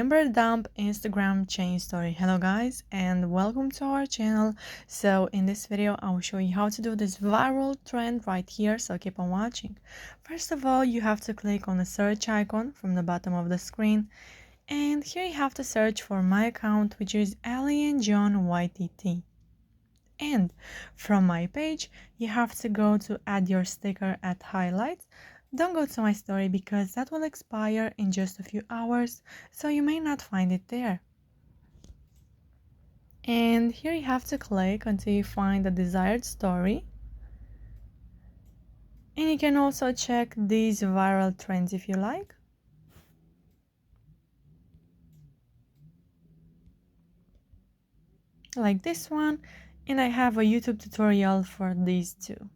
Member dump Instagram chain story. Hello guys and welcome to our channel. So in this video I will show you how to do this viral trend right here, so keep on watching. First of all, you have to click on the search icon from the bottom of the screen, and here you have to search for my account, which is Alien John YTT. And from my page you have to go to add your sticker at highlights. Don't go to my story because that will expire in just a few hours, so you may not find it there. And here you have to click until you find the desired story. And you can also check these viral trends if you like. Like this one, and I have a YouTube tutorial for these two.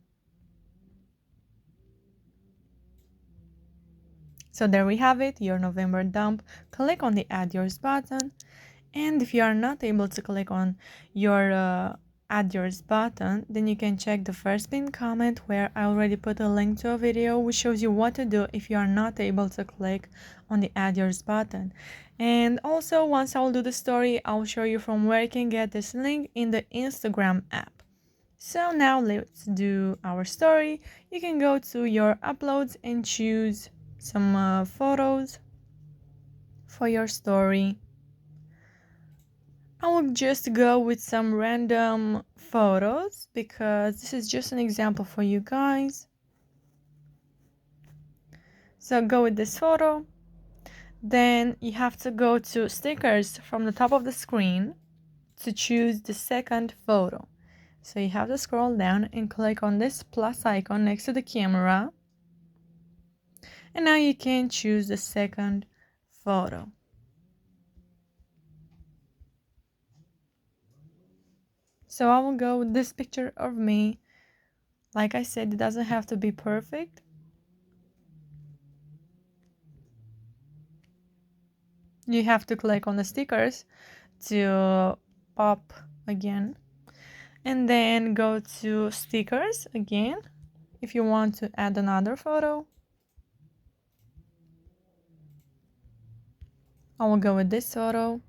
So there we have it, your November dump. Click on the add yours button, and if you are not able to click on your add yours button, then you can check the first pinned comment where I already put a link to a video which shows you what to do if you are not able to click on the add yours button. And also, once I will do the story, I will show you from where you can get this link in the Instagram app. So now let's do our story. You can go to your uploads and choose some photos for your story. I will just go with some random photos because this is just an example for you guys. So go with this photo. Then you have to go to stickers from the top of the screen to choose the second photo. So you have to scroll down and click on this plus icon next to the camera. And now you can choose the second photo. So I will go with this picture of me. Like I said, it doesn't have to be perfect. You have to click on the stickers to pop again, and then go to stickers again if you want to add another photo. I will go with this photo,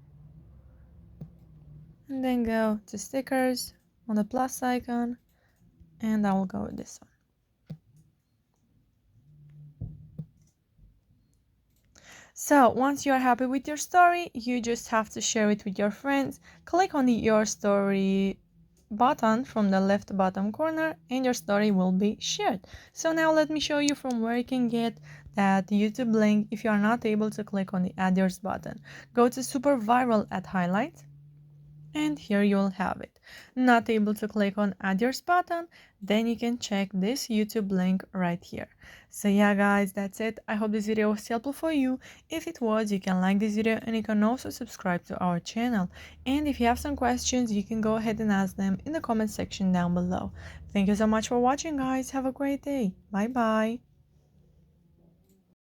and then go to stickers on the plus icon, and I will go with this one. So once you are happy with your story, you just have to share it with your friends. Click on the your story button from the left bottom corner and your story will be shared. So now let me show you from where you can get that YouTube link if you are not able to click on the add yours button. Go to super viral at highlights, and here you will have it. Not able to click on add yours button, then you can check this YouTube link right here. So yeah guys, that's it. I hope this video was helpful for you. If it was, you can like this video and you can also subscribe to our channel. And if you have some questions, you can go ahead and ask them in the comment section down below. Thank you so much for watching guys. Have a great day. Bye bye.